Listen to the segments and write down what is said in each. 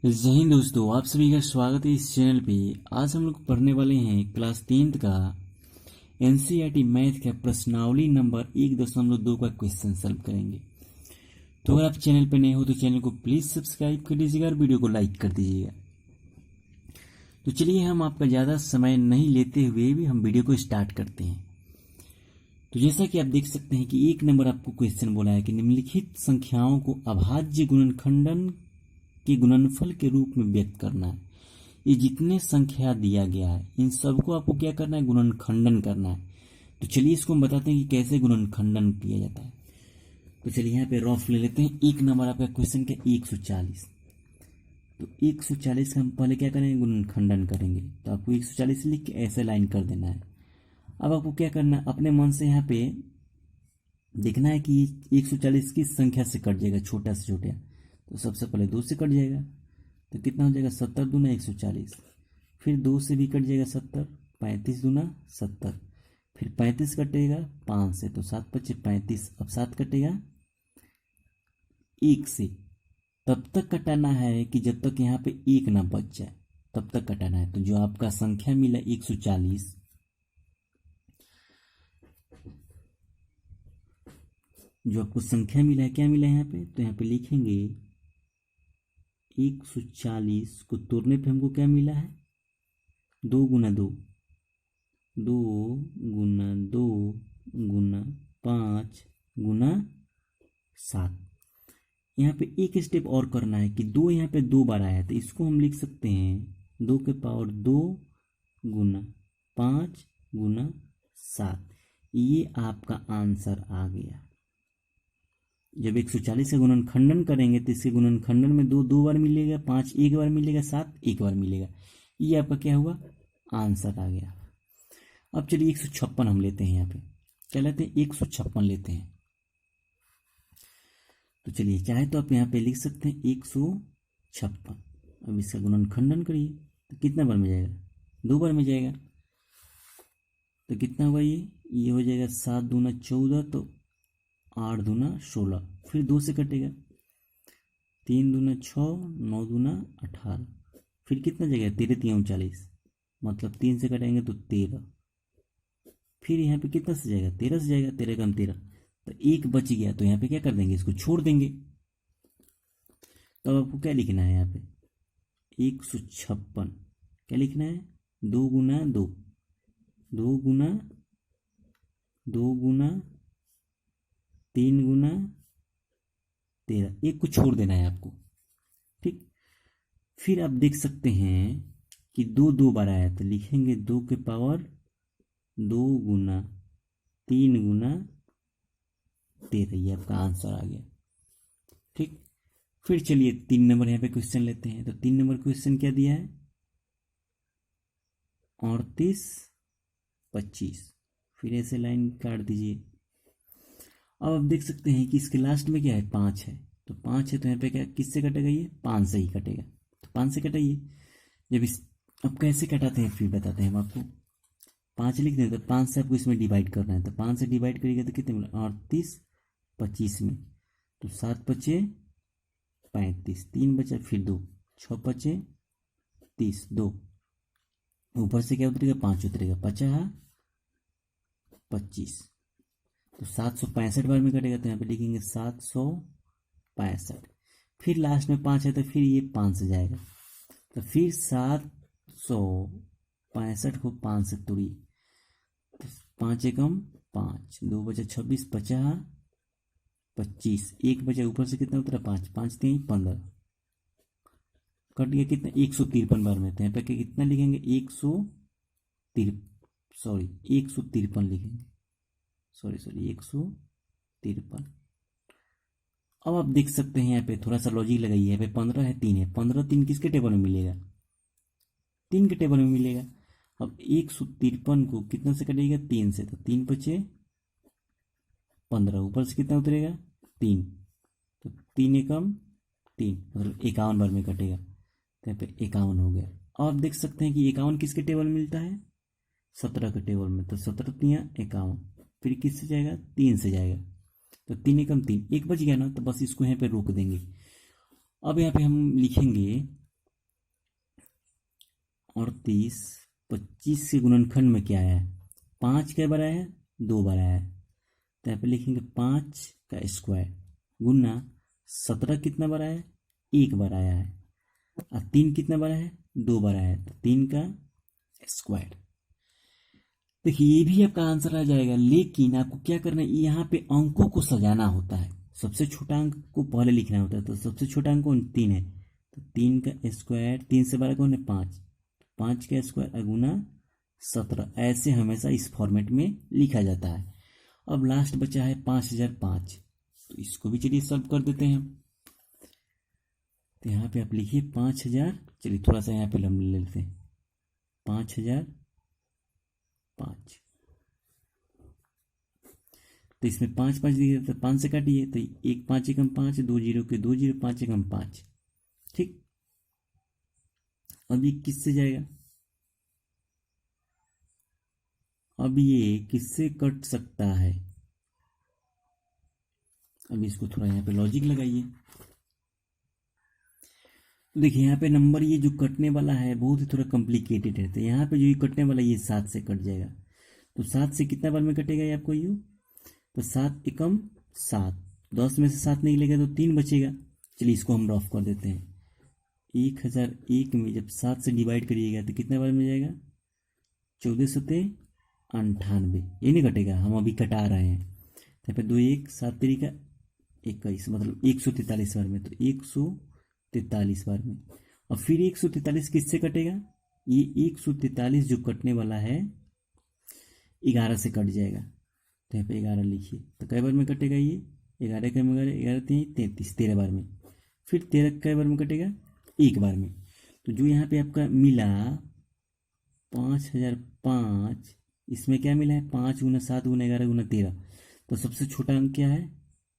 जय हिंद दोस्तों, आप सभी का स्वागत है इस चैनल पे। आज हम लोग पढ़ने वाले हैं क्लास 10th का एनसीईआरटी मैथ का प्रश्नावली नंबर 1.2 का क्वेश्चन सॉल्व करेंगे। तो अगर आप चैनल पे नए हो तो चैनल को प्लीज़ सब्सक्राइब कर दीजिएगा और वीडियो को लाइक कर दीजिएगा। तो चलिए हम आपका ज़्यादा समय नहीं लेते हुए भी हम वीडियो को स्टार्ट करते हैं। तो जैसा कि आप देख सकते हैं कि 1 नंबर आपको क्वेश्चन बोला है कि निम्नलिखित संख्याओं को अभाज्य गुणनखंडन के गुणनफल के रूप में व्यक्त करना है। ये जितने संख्या दिया गया है इन सबको आपको क्या करना है, गुणनखंडन करना है। तो चलिए इसको हम बताते हैं कि कैसे गुणनखंडन किया जाता है। तो चलिए यहाँ पे रफ ले लेते हैं। 1 नंबर आपका क्वेश्चन क्या, 140। तो 140 का हम पहले क्या करेंगे, गुणनखंडन करेंगे। तो आपको 140 लिख के ऐसे लाइन कर देना है। अब आपको क्या करना है, अपने मन से यहाँ पे देखना है कि 140 किस संख्या से कट जाएगा, छोटा से छोटा। तो सबसे पहले 2 से कट जाएगा, तो कितना हो जाएगा, 70 दूना 140। फिर 2 से भी कट जाएगा 70, 35 दूना 70। फिर 35 कटेगा 5 से, तो 7 पच्चे 35। अब 7 कटेगा 1 से। तब तक कटाना है कि जब तक यहाँ पे 1 ना बच जाए, तब तक कटाना है। तो जो आपका संख्या मिला 140, जो आपको संख्या मिला है, क्या मिला है यहाँ पे, तो यहाँ पे लिखेंगे 140 को तोड़ने पे हमको क्या मिला है, 2 गुना 2, 2 गुना 2 गुना 5 गुना 7। यहाँ पे एक स्टेप और करना है कि 2 यहाँ पे 2 बार आया है, तो इसको हम लिख सकते हैं 2 के पावर 2 गुना 5 गुना 7। ये आपका आंसर आ गया। जब 140 का गुणनखंडन करेंगे तो इसके गुणनखंडन में 2 2 बार मिलेगा, 5 1 बार मिलेगा, 7 1 बार मिलेगा। ये आपका क्या हुआ, आंसर आ गया। अब चलिए 156 हम लेते हैं। यहाँ पे क्या लेते हैं, 156 लेते हैं। तो चलिए चाहे तो आप यहाँ पे लिख सकते हैं 156। अब इसका गुणनखंडन करिए तो कितना बार में जाएगा, 2 बार में जाएगा। तो कितना हुआ, ये हो जाएगा 7 दूना 14, तो 8 दूना 16। फिर 2 से कटेगा, 3 दूना 6, 9 दूना 18। फिर कितना जाएगा, 13 3 39, मतलब 3 से कटेंगे तो 13। फिर यहाँ पे कितना से जाएगा, 13 से जाएगा, 13 कम 13, तो 1 बच गया। तो यहाँ पे क्या कर देंगे, इसको छोड़ देंगे। तो अब आपको क्या लिखना है, यहाँ पे 156 क्या लिखना है, 2 गुना 2, 2 गुना 2 गुना 3 गुना 13, 1 को छोड़ देना है आपको। ठीक, फिर आप देख सकते हैं कि 2 2 बार आया, तो लिखेंगे 2 के पावर 2 गुना 3 गुना 13। ये आपका आंसर आ गया। ठीक, फिर चलिए 3 नंबर यहाँ पे क्वेश्चन लेते हैं। तो 3 नंबर क्वेश्चन क्या दिया है, 38 25। फिर ऐसे लाइन काट दीजिए। अब आप देख सकते हैं कि इसके लास्ट में क्या है, 5 है। तो 5 है तो यहाँ पे क्या, किससे कटेगा, ये 5 से ही कटेगा। तो 5 से कटाइए। जब इस अब कैसे कटाते हैं फिर बताते हैं हम आपको। 5 लिख दें तो 5 से आपको इसमें डिवाइड करना है। तो 5 से डिवाइड करिएगा तो कितने मिला, 38 25 में। तो 7 पचे 35, 3 बचा, फिर 2, 6 पचे 30, 2 ऊपर से क्या उतरेगा, 5 उतरेगा, 50 25। तो 765 बार में कटेगा, तो यहाँ पे लिखेंगे 765। फिर लास्ट में 5 है तो फिर ये 5 से जाएगा, तो फिर 765 को 5 से तोड़िए। तो 5 एकम 5, 2 बचा 26, 50 25, 1 बचा, ऊपर से कितना उतरा, 5, 5 3 15, कट गया कितना, 153 बार में। तो यहाँ पे कितना लिखेंगे, 153 लिखेंगे, सॉरी 153। अब आप देख सकते हैं यहाँ पे थोड़ा सा लॉजिक लगाइए। यहाँ पे 15 है, 3 है, 15 3 किसके टेबल में मिलेगा, 3 के टेबल में मिलेगा। अब 153 को कितना से कटेगा, 3 से। तो 3 बचे 15, ऊपर से कितना उतरेगा, 3। तो 3 एकम 3, मतलब 51 बार में कटेगा। तो यहाँ पे 51 हो गया। अब आप देख सकते हैं कि 51 किसके टेबल में मिलता है, 17 के टेबल में। तो 17 3 51, फिर किससे जाएगा, 3 से जाएगा। तो 3 एकम 3, 1 बच गया ना, तो बस इसको यहाँ पे रोक देंगे। अब यहाँ पे हम लिखेंगे 38 25 के गुणनखंड में क्या आया है, 5 कै बार आया है, 2 बार आया है। तो यहाँ पे लिखेंगे 5 का स्क्वायर गुना 17 कितना बार आया है, 1 बार आया है। और 3 कितना बार आया है, 2 बार आया है, तो 3 का स्क्वायर। देखिए ये भी आपका आंसर आ जाएगा, लेकिन आपको क्या करना है, यहाँ पे अंकों को सजाना होता है। सबसे छोटा अंक को पहले लिखना होता है, तो सबसे छोटा अंक कौन, 3 है, तो 3 का स्क्वायर, 3 से बड़ा कौन है, 5, 5 का स्क्वायर अगुना 17, ऐसे हमेशा इस फॉर्मेट में लिखा जाता है। अब लास्ट बचा है 5005, तो इसको भी चलिए सॉल्व कर देते हैं। तो यहाँ पे आप लिखिए 5000, चलिए थोड़ा सा यहाँ पे हम ले लेते हैं 5005। तो इसमें 5 5 दिख रहा था, 5 से काटिए, तो 1 5 एकम 5, 2 0 के 2 0, 5 एकम 5। ठीक, अब ये किससे जाएगा, अब ये किससे कट सकता है, अब इसको थोड़ा यहाँ पे लॉजिक लगाइए। तो देखिए यहाँ पे नंबर ये जो कटने वाला है बहुत ही थोड़ा कॉम्प्लिकेटेड है। तो यहाँ पे जो ये कटने वाला ये 7 से कट जाएगा, तो 7 से कितना बार में कटेगा ये आपको यूँ, तो 7 एकम 7, 10 में से 7 निकलेगा तो 3 बचेगा। चलिए इसको हम रफ कर देते हैं। 1001 में जब 7 से डिवाइड करिएगा तो कितना बार में जाएगा, 14 सत्ते 98, ये नहीं कटेगा, हम अभी कटा रहे हैं। यहाँ पे 2 1 7 3 का 21, मतलब 143 बार में, तो 143 बार में। और फिर 143 किससे कटेगा, ये 143 जो कटने वाला है 11 से कट जाएगा। तो यहाँ पे 11 लिखिए, तो कई बार में कटेगा ये, 11 का 11, 11 3 33, 13 बार में। फिर 13 कई बार में कटेगा, 1 बार में। तो जो यहाँ पे आपका मिला 5005, इसमें क्या मिला है, 5 गुना 7 गुना 11 गुना 13। तो सबसे छोटा अंक क्या है,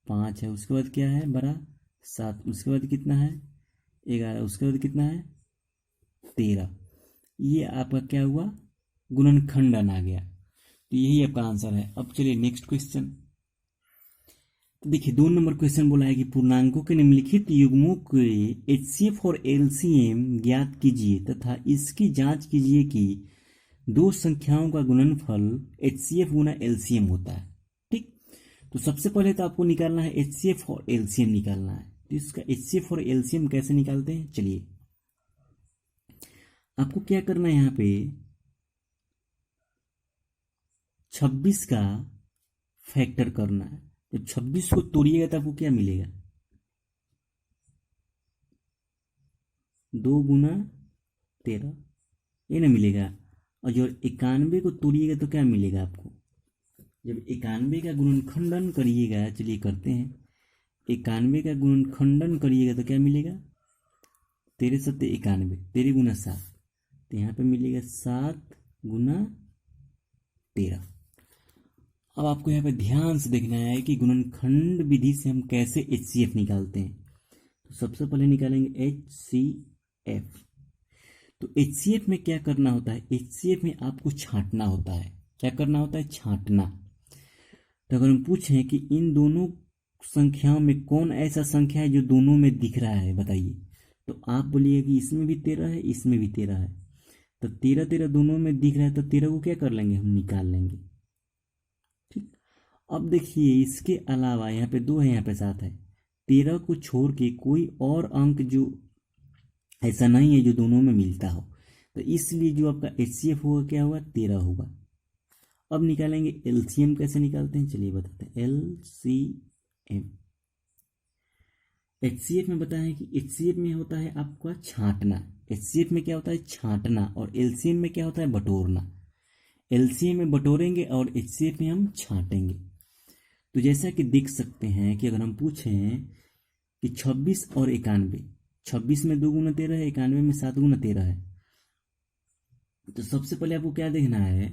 5 है, उसके बाद क्या है बड़ा 7, उसके बाद कितना है 11, उसके बाद कितना है 13। ये आपका क्या हुआ, गुणनखंडन आ गया। तो यही आपका आंसर है। अब चलिए नेक्स्ट क्वेश्चन। तो देखिए 2 नंबर क्वेश्चन बोला है कि पूर्णांकों के निम्नलिखित युग्मों के HCF और LCM ज्ञात कीजिए तथा इसकी जांच कीजिए कि 2 संख्याओं का गुणनफल HCF गुना LCM होता है। ठीक, तो सबसे पहले तो आपको निकालना है HCF और LCM निकालना है। तो इसका HCF और LCM कैसे निकालते हैं, चलिए आपको क्या करना है, यहाँ पे 26 का फैक्टर करना है। जब 26 को तोड़िएगा तो आपको क्या मिलेगा, 2 गुना 13, ये ना मिलेगा। और जब 91 को तोड़िएगा तो क्या मिलेगा आपको, जब 91 का गुणनखंडन करिएगा, चलिए करते हैं, 91 का गुणनखंडन करिएगा तो क्या मिलेगा, 13 सत्ते 91, 13 गुना 7, तो यहाँ पे मिलेगा 7 गुना 13। अब आपको यहाँ पे ध्यान से देखना है कि गुणनखंड विधि से हम कैसे HCF निकालते हैं। तो सबसे पहले निकालेंगे HCF। तो HCF में क्या करना होता है, HCF में आपको छांटना होता है। क्या करना होता है, छांटना। तो अगर हम पूछें कि इन दोनों संख्याओं में कौन ऐसा संख्या है जो दोनों में दिख रहा है, बताइए, तो आप बोलिए कि इसमें भी 13 है, इसमें भी 13 है। तो 13 13 दोनों में दिख रहा है, तो 13 को क्या कर लेंगे, हम निकाल लेंगे। ठीक, अब देखिए इसके अलावा यहाँ पे 2 है, यहाँ पे 7 है, 13 को छोड़ के कोई और अंक जो ऐसा नहीं है जो दोनों में मिलता हो, तो इसलिए जो आपका HCF होगा क्या होगा, 13 होगा। अब निकालेंगे LCM, कैसे निकालते हैं चलिए बताते हैं। LCM, HCF में बताएं कि HCF में होता है आपका छांटना, HCF में क्या होता है छांटना, और LCM में क्या होता है बटोरना। LCM में बटोरेंगे और HCF में हम छांटेंगे। तो जैसा कि देख सकते हैं कि अगर हम पूछें कि 26 और 91, 26 में 2 गुना 13 है, 91 में 7 गुना 13 है, तो सबसे पहले आपको क्या देखना है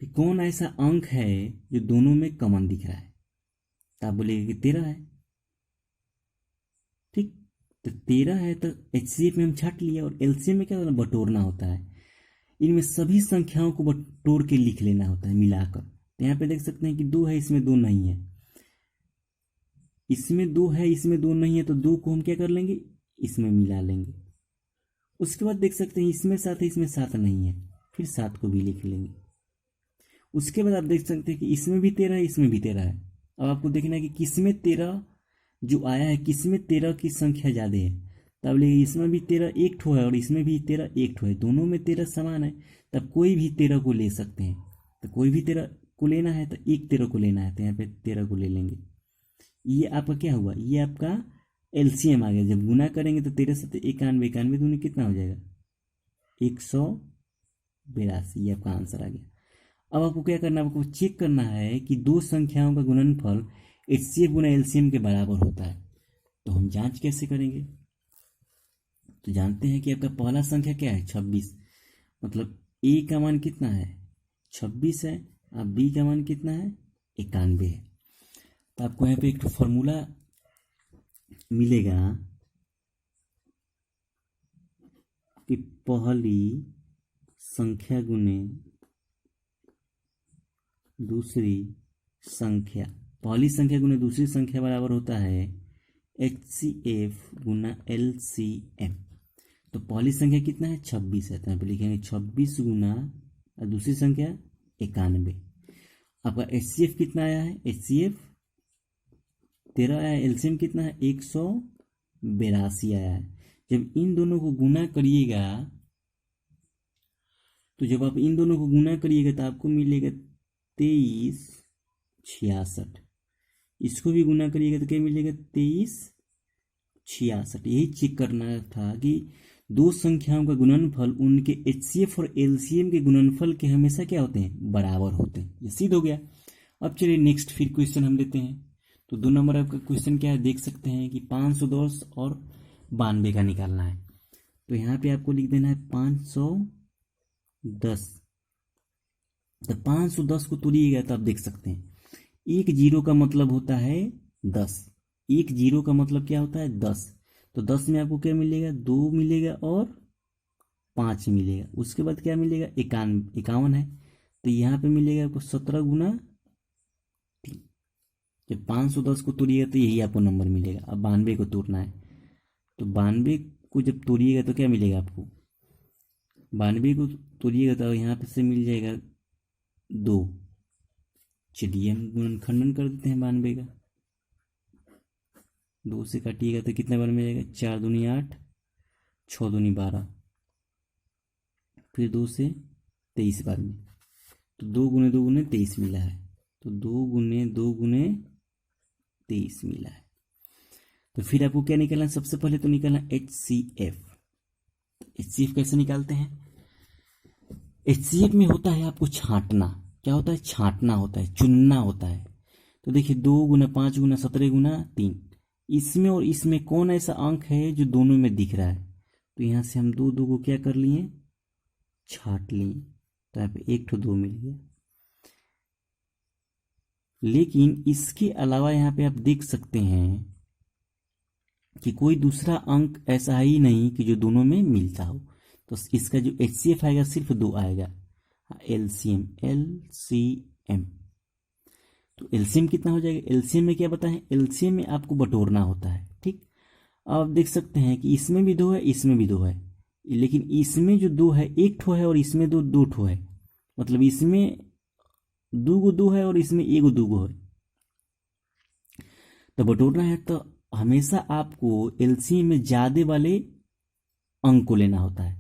कि कौन ऐसा अंक है जो दोनों में कॉमन दिख रहा है। तो आप बोलेंगे कि 13 है। ठीक, तो 13 है तो HCF में हम छाट लिया, और LCM में क्या होता है, बटोरना होता है। इनमें सभी संख्याओं को बटोर के लिख लेना होता है मिलाकर। तो यहाँ पे देख सकते हैं कि 2 है, इसमें 2 नहीं है, इसमें 2 है, इसमें 2 नहीं है, तो 2 को हम क्या कर लेंगे, इसमें मिला लेंगे। उसके बाद देख सकते हैं इसमें 7 है, इसमें 7 नहीं है, फिर 7 को भी लिख लेंगे। उसके बाद आप देख सकते हैं कि इसमें भी 13 है, इसमें भी 13 है। अब आपको देखना है कि किसमें 13 जो आया है, किसमें 13 की संख्या ज़्यादा है। तब लेकिन इसमें भी 13 एक ठो है और इसमें भी 13 एक ठो है, दोनों में 13 समान है, तब कोई भी 13 को ले सकते हैं। तो कोई भी 13 को लेना है तो एक 13 को लेना है, तो यहाँ पे 13 को ले लेंगे। ये आपका क्या हुआ, ये आपका एलसीएम आ गया। जब गुना करेंगे तो 13 7 91, 91 दूनी कितना हो जाएगा 182, ये आपका आंसर आ गया। अब आपको क्या करना है, आपको चेक करना है कि दो संख्याओं का गुणनफल एचसीएफ गुना एलसीएम के बराबर होता है। तो हम जांच कैसे करेंगे, तो जानते हैं कि आपका पहला संख्या क्या है 26, मतलब ए का मान कितना है 26 है, अब बी का मान कितना है 91 है। तो आपको यहाँ पे एक फॉर्मूला मिलेगा कि पहली संख्या गुने दूसरी संख्या, पहली संख्या गुने दूसरी संख्या बराबर होता है HCF गुना LCM। तो पहली संख्या कितना है 26 है, तो यहाँ पे लिखेंगे 26 गुना और दूसरी संख्या 91। आपका HCF कितना आया है, HCF 13 आया है, LCM कितना है 182 आया है। जब इन दोनों को गुना करिएगा, तो जब आप इन दोनों को गुना करिएगा तो आपको मिलेगा 2366। इसको भी गुना करिएगा तो क्या मिलेगा 2366। यही चेक करना था कि दो संख्याओं का गुणनफल उनके HCF और LCM के गुणनफल के हमेशा क्या होते हैं, बराबर होते हैं। ये सिद्ध हो गया। अब चलिए नेक्स्ट फिर क्वेश्चन हम लेते हैं। तो 2 नंबर आपका क्वेश्चन क्या है, देख सकते हैं कि 510 और 92 का निकालना है। तो यहाँ पे आपको लिख देना है 510। तो 510 को तोड़िएगा तो आप देख सकते हैं 1 0 का मतलब होता है 10, 1 0 का मतलब क्या होता है 10। तो 10 में आपको क्या मिलेगा 2 मिलेगा और 5 मिलेगा। उसके बाद क्या मिलेगा 51 है, तो यहाँ पे मिलेगा आपको 17 गुना 3। जब 510 को तोड़िएगा तो यही आपको नंबर मिलेगा। अब 92 को तोड़ना है, तो 92 को जब तोड़िएगा तो क्या मिलेगा आपको, 92 को तोड़िएगा तो यहाँ पे से मिल जाएगा 2। चलिए हम गुणनखंडन कर देते हैं 92 का। 2 से काटिएगा तो कितने बार मिलेगा 4 दूनी 8, 6 दूनी 12, फिर 2 से 23 बार में, तो 2 गुने 2 गुने 23 मिला है। तो 2 गुने 2 गुने 23 मिला है। तो फिर आपको क्या निकालना है, सबसे पहले तो निकालना HCF। HCF कैसे निकालते हैं, HCF में होता है आपको छांटना। क्या होता है, छांटना होता है, चुनना होता है। तो देखिए 2 गुना 5 गुना 17 गुना 3, इसमें और इसमें कौन ऐसा अंक है जो दोनों में दिख रहा है। तो यहाँ से हम 2 2 को क्या कर लिए, छांट लिए। तो यहाँ पे 1 ठो 2 मिल गया। लेकिन इसके अलावा यहाँ पे आप देख सकते हैं कि कोई दूसरा अंक ऐसा है ही नहीं कि जो दोनों में मिलता हो। तो इसका जो HCF आएगा सिर्फ 2 आएगा, LCM LCM। तो LCM कितना हो जाएगा, LCM में क्या बताएं, LCM में आपको बटोरना होता है। ठीक, अब आप देख सकते हैं कि इसमें भी 2 है, इसमें भी 2 है, लेकिन इसमें जो 2 है 1 ठो है और इसमें 2 ठो है, मतलब इसमें 2 2 है और इसमें 1 2 है। तो बटोरना है तो हमेशा आपको LCM में ज्यादा वाले अंक को लेना होता है।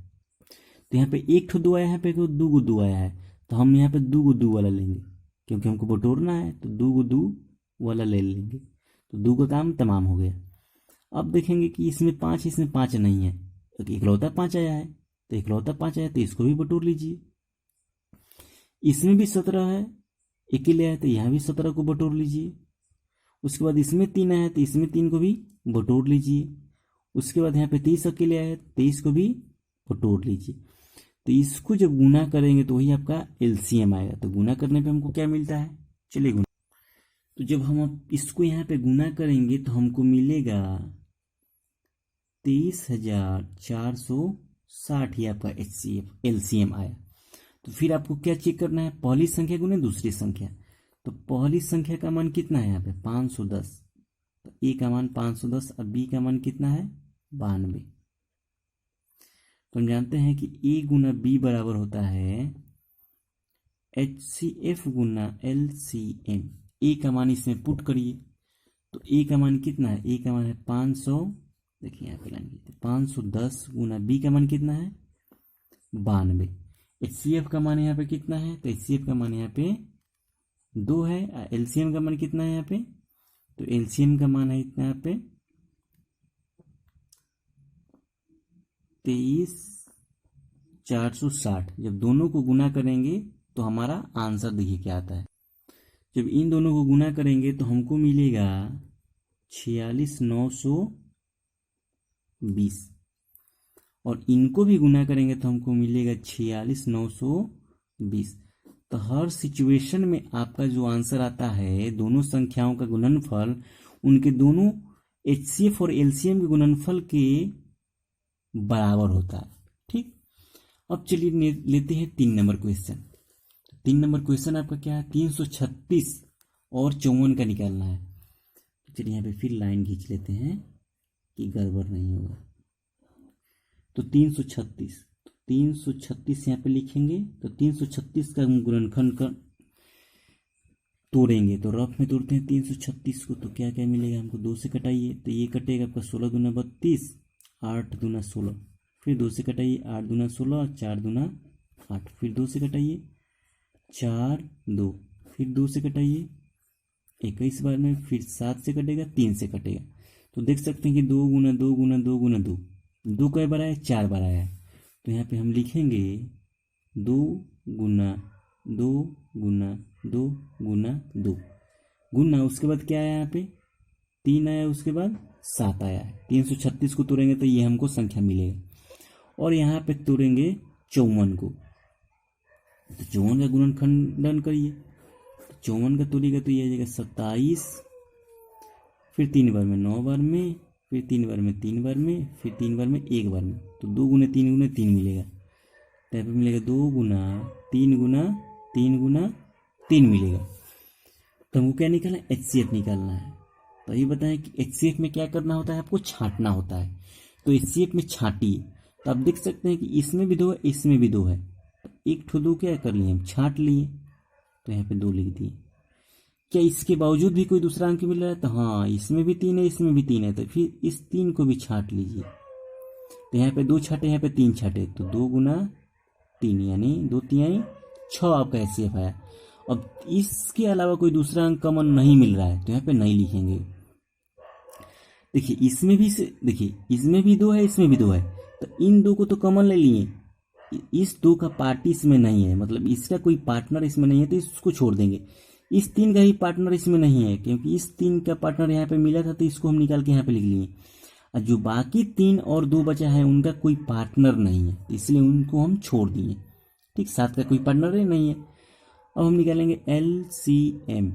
तो यहाँ पे 1 ठो 2 आया है, यहाँ पे 2 2 आया है, तो हम यहाँ पे 2 2 वाला लेंगे, क्योंकि हमको बटोरना है। तो 2 2 वाला ले लेंगे, तो 2 का काम तमाम हो गया। अब देखेंगे कि इसमें 5 इसमें 5 नहीं है, तो इकलौता 5 आया है, तो इकलौता 5 आया तो इसको भी बटोर लीजिए। इसमें भी 17 है, अकेले है, तो यहाँ भी 17 को बटोर लीजिए। उसके बाद इसमें 3 आया है, तो इसमें 3 को भी बटोर लीजिए। उसके बाद यहाँ पे 23 अकेले आया है, 23 को भी बटोर लीजिए। तो इसको जब गुना करेंगे तो वही आपका LCM आएगा। तो गुना करने पे हमको क्या मिलता है, चलिए गुना। तो जब हम इसको यहाँ पे गुना करेंगे तो हमको मिलेगा 23,460, ही आपका LCM आया। तो फिर आपको क्या चेक करना है, पहली संख्या गुने दूसरी संख्या। तो पहली संख्या का मान कितना है यहाँ पे 510, तो ए का मान 510, अब बी का मान कितना है 92। तो हम जानते हैं कि ए गुना बी बराबर होता है HCF गुना LCM। ए का मान इसमें पुट करिए तो ए का मान कितना है, ए का मान है 500, देखिए यहाँ पे लाइन की 510 गुना बी का मान कितना है 92। HCF का मान यहाँ पे कितना है, तो HCF का मान यहाँ पे 2 है। LCM का मान कितना है यहाँ पे, तो LCM का मान है इतना यहाँ पे 23,460। जब दोनों को गुना करेंगे तो हमारा आंसर देखिए क्या आता है। जब इन दोनों को गुना करेंगे तो हमको मिलेगा 46,920 और इनको भी गुना करेंगे तो हमको मिलेगा 46,920। तो हर सिचुएशन में आपका जो आंसर आता है दोनों संख्याओं का गुणनफल उनके दोनों HCF और LCM के गुणनफल के बराबर होता है। ठीक, अब चलिए लेते हैं 3 नंबर क्वेश्चन। 3 नंबर क्वेश्चन आपका क्या है, 336 और 54 का निकालना है। चलिए यहाँ पे फिर लाइन खींच लेते हैं कि गड़बड़ नहीं होगा। तो 336 यहाँ पे लिखेंगे तो 336 का गुणनखंड कर तोड़ेंगे तो रफ में तोड़ते हैं 336 को, तो क्या क्या मिलेगा हमको, 2 से कटाइए तो ये कटेगा आपका 16 दूना 32, 8 दूना 16, फिर 2 से कटाइए 8 दूना 16, 4 दूना 8, फिर 2 से कटाइए 4 2, फिर 2 से कटाइए 21 बार में, फिर 7 से कटेगा 3 से कटेगा। तो देख सकते हैं कि 2 गुना 2 गुना 2 गुना 2, 2 कई बार आया, 4 बार आया है। तो यहाँ पे हम लिखेंगे 2 गुना 2 गुना 2 गुना 2 गुना, उसके बाद क्या आया यहाँ पे 3 आया, उसके बाद 7 आया है। 336 को तोड़ेंगे तो ये हमको संख्या मिलेगा और यहाँ पे तोड़ेंगे 54 को, तो 54 का गुणनखंडन करिए, 54 का तोड़ेगा तो ये आ जाएगा 27, फिर 3 बार में 9 बार में, फिर 3 बार में 3 बार में, फिर 3 बार में 1 बार में, तो 2 गुना 3 गुना 3 मिलेगा। तो यहाँ पे मिलेगा 2 गुना 3 गुना 3 गुना 3 मिलेगा। तो हमको क्या निकालना है, HCF निकालना है। तो ये बताएं कि HCF में क्या करना होता है, आपको छांटना होता है। तो HCF में छांटिए तो आप देख सकते हैं कि इसमें भी 2 है, इसमें भी 2 है, तो एक ठो 2 क्या कर लिए हम छांट लिए, तो यहाँ पे 2 लिख दिए। क्या इसके बावजूद भी कोई दूसरा अंक मिल रहा है, तो हाँ इसमें भी 3 है, इसमें भी 3 है, तो फिर इस 3 को भी छांट लीजिए। तो यहाँ पे 2 छाटे, यहाँ पे 3 छाटे, तो 2 गुना 3 यानी 2 तिहाई 6 आपका HCF आया। अब इसके अलावा कोई दूसरा अंक कॉमन नहीं मिल रहा है तो यहाँ पे नहीं लिखेंगे। देखिए इसमें भी देखिए इसमें भी 2 है, इसमें भी 2 है, तो इन 2 को तो कॉमन ले लिए, इस 2 का पार्ट इसमें नहीं है, मतलब इसका कोई पार्टनर इसमें नहीं है, तो इसको छोड़ देंगे। इस 3 का ही पार्टनर इसमें नहीं है, क्योंकि इस 3 का पार्टनर यहाँ पे मिला था, तो इसको हम निकाल के यहाँ पे लिख लिए। और जो बाकी 3 और 2 बचा है उनका कोई पार्टनर नहीं है, इसलिए उनको हम छोड़ दिए। ठीक, 7 का कोई पार्टनर ही नहीं है। अब हम निकालेंगे LCM।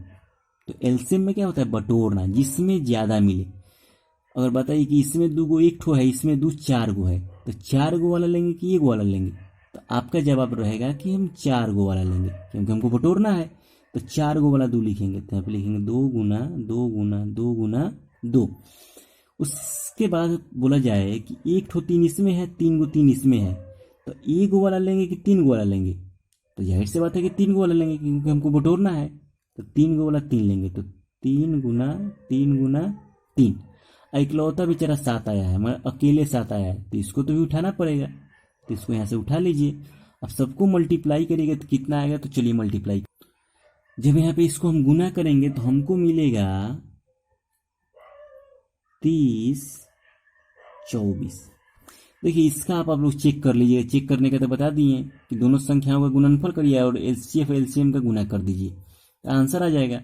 तो LCM में क्या होता है, बटोरना, जिसमें ज़्यादा मिले। अगर बताइए कि इसमें 2 गो 1 ठो है, इसमें 2 4 गो है, तो 4 गो वाला लेंगे कि 1 वाला लेंगे, तो आपका जवाब रहेगा कि हम 4 गो वाला लेंगे, क्योंकि हमको बटोरना है। तो 4 गो वाला 2 लिखेंगे, तो यहाँ पे लिखेंगे 2 गुना 2 गुना 2 गुना 2। उसके बाद बोला जाए कि 1 ठो 3 इसमें है, 3 गो 3 इसमें है, तो 1 गो वाला लेंगे कि 3 गो वाला लेंगे, तो जाहिर सी बात है कि 3 गो वाला लेंगे, क्योंकि हमको बटोरना है। तो 3 गो वाला 3 लेंगे, तो 3 गुना 3 गुना 3। इकलौता बेचारा 7 आया है, मतलब अकेले 7 आया है, तो इसको तो भी उठाना पड़ेगा, तो इसको यहाँ से उठा लीजिए। अब सबको मल्टीप्लाई करिएगा तो कितना आएगा, तो चलिए मल्टीप्लाई। जब यहाँ पे इसको हम गुना करेंगे तो हमको मिलेगा 30 24। देखिए इसका आप लोग चेक कर लीजिए, चेक करने का तो बता दिए कि दोनों संख्याओं का गुणनफल करिए और HCF LCM का गुना कर दीजिए, तो आंसर आ जाएगा।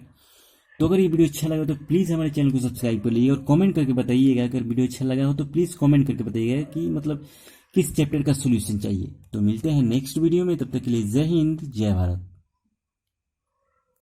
तो अगर ये वीडियो अच्छा लगा तो प्लीज़ हमारे चैनल को सब्सक्राइब कर लीजिए और कमेंट करके बताइएगा। अगर वीडियो अच्छा लगा हो तो प्लीज़ कमेंट करके बताइएगा कि मतलब किस चैप्टर का सोल्यूशन चाहिए। तो मिलते हैं नेक्स्ट वीडियो में, तब तक के लिए जय हिंद जय भारत।